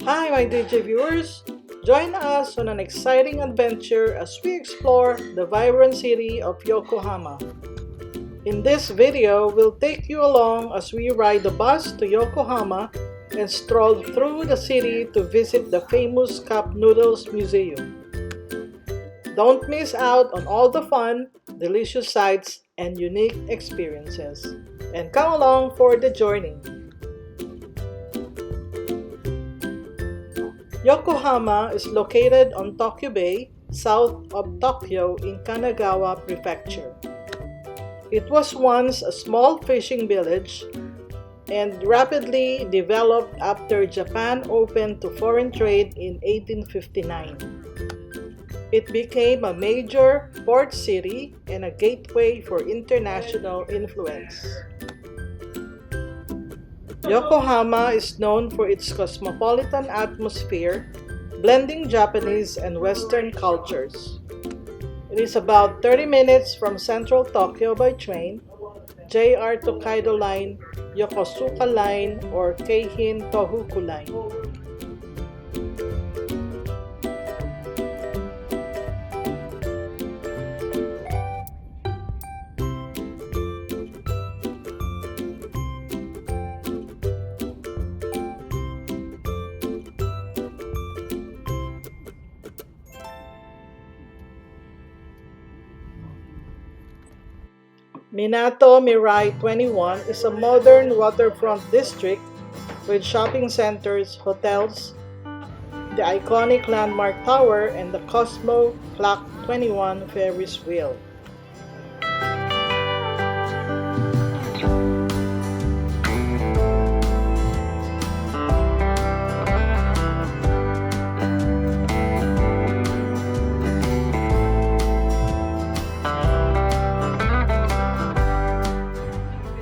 Hi, my DJ viewers! Join us on an exciting adventure as we explore the vibrant city of Yokohama. In this video, we'll take you along as we ride the bus to Yokohama and stroll through the city to visit the famous CupNoodles Museum. Don't miss out on all the fun, delicious sights, and unique experiences. And come along for the journey. Yokohama is located on Tokyo Bay, south of Tokyo in Kanagawa Prefecture. It was once a small fishing village and rapidly developed after Japan opened to foreign trade in 1859. It became a major port city and a gateway for international influence. Yokohama is known for its cosmopolitan atmosphere, blending Japanese and Western cultures. It is about 30 minutes from central Tokyo by train, JR Tokaido Line, Yokosuka Line, or Keihin Tohoku Line. Minato Mirai 21 is a modern waterfront district with shopping centers, hotels, the iconic landmark tower, and the Cosmo Clock 21 Ferris wheel.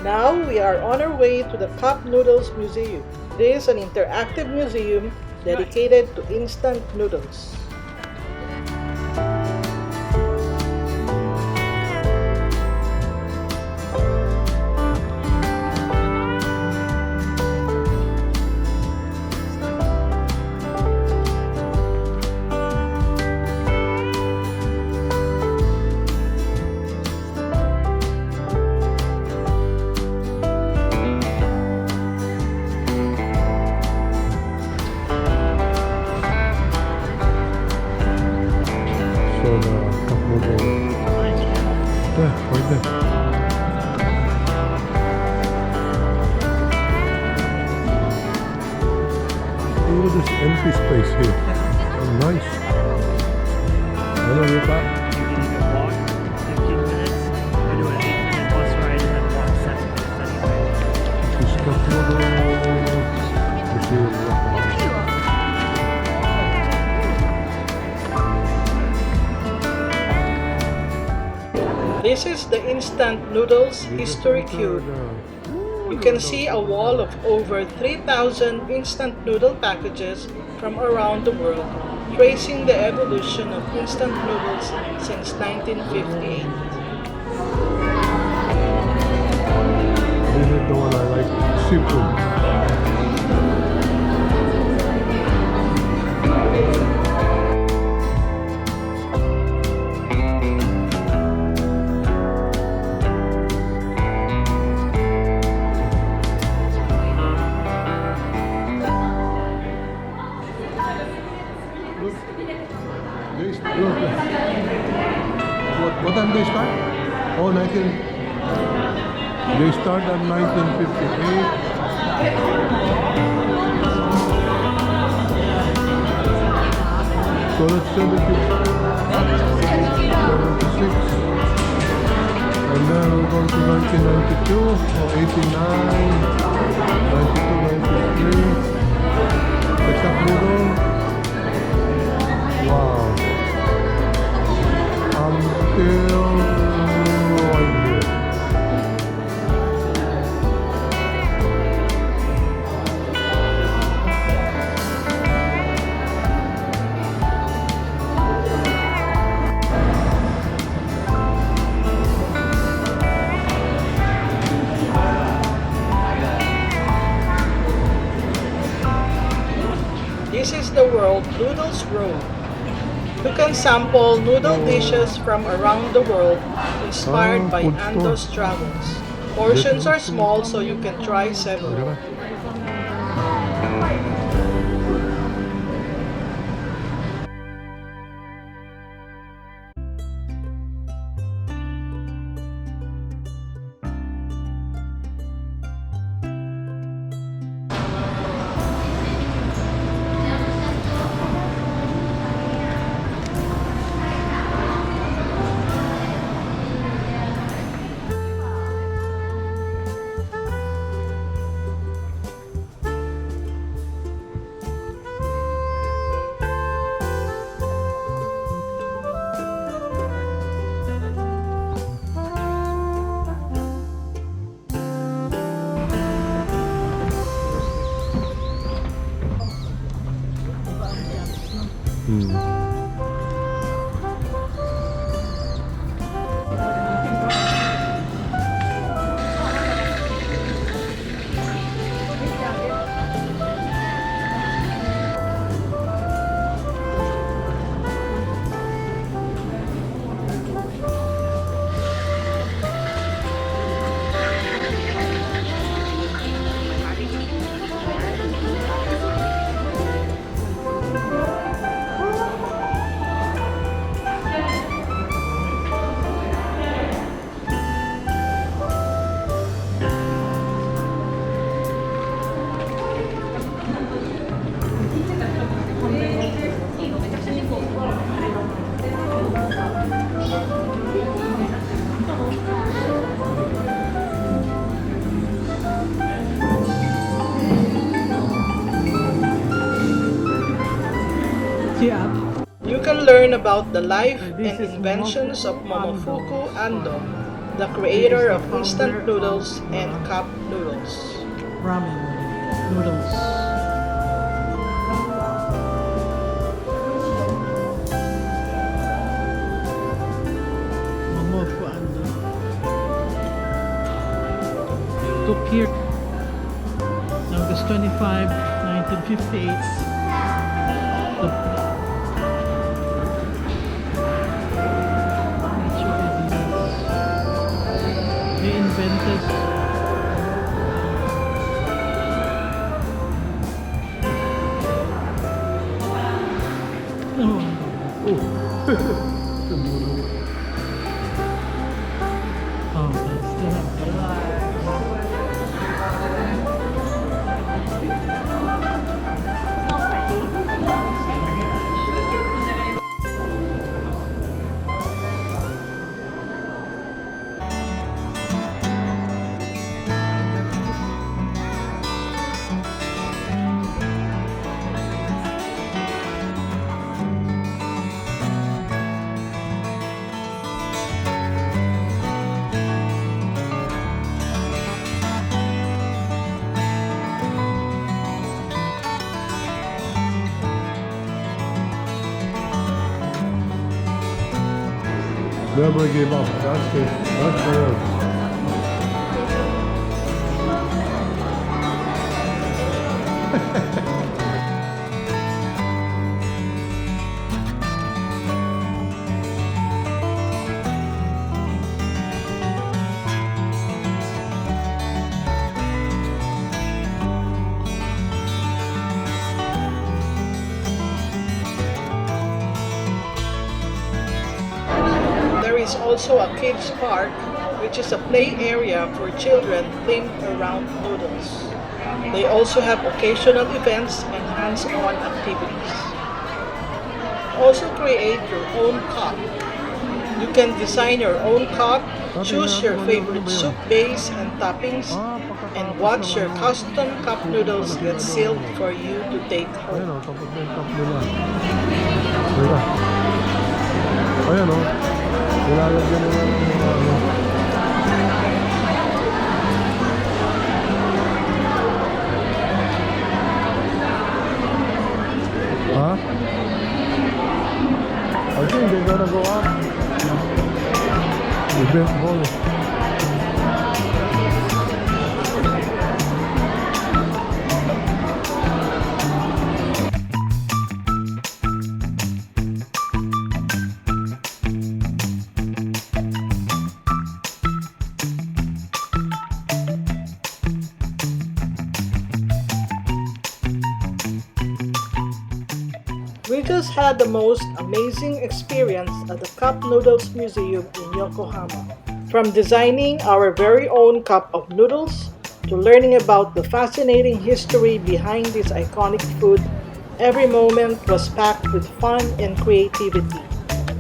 Now we are on our way to the CupNoodles Museum. This is an interactive museum dedicated to instant noodles. Right there. Look at this empty space here. Oh, nice. Hello, Rica. You can either walk 15 minutes or do an 8-minute bus ride and then walk 7 minutes anyway. This is CupNoodles Museum. This is the Instant Noodles History Cube. You can see a wall of over 3,000 instant noodle packages from around the world, tracing the evolution of instant noodles since 1958. This is the one I like, seafood. What time they start? Oh, 19. They start at 1958. So that's 76. And then we're going to 1992 or 89, 92, 93. The CupNoodle. Wow. Until right here. This is the World Noodles Road. You can sample noodle dishes from around the world inspired by food store. Ando's travels. Portions are small so you can try several. You can learn about the life and inventions of Momofuku Ando, the creator of instant noodles and cup noodles. Ramen noodles. Momofu Ando. Took here August 25, 1958. They invented Never give up. That's it. That's the word. There is also a kids park, which is a play area for children themed around noodles. They also have occasional events and hands-on activities. Also create your own cup. You can design your own cup, choose your favorite soup base and toppings, and watch your custom cup noodles get sealed for you to take Ayan home. o, tapos na yung cup nila. Teka. Ayan o. Nilalagyan nila ng mga ano. Ha? I think they're gonna go up. The best ball. We just had the most amazing experience at the CupNoodles Museum in Yokohama. From designing our very own cup of noodles to learning about the fascinating history behind this iconic food, every moment was packed with fun and creativity.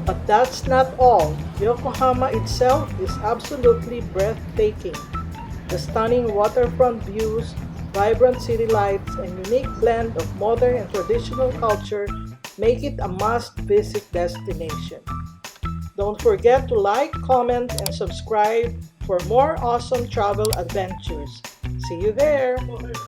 But that's not all. Yokohama itself is absolutely breathtaking. The stunning waterfront views, vibrant city lights, and unique blend of modern and traditional culture make it a must-visit destination. Don't forget to like, comment, and subscribe for more awesome travel adventures. See you there!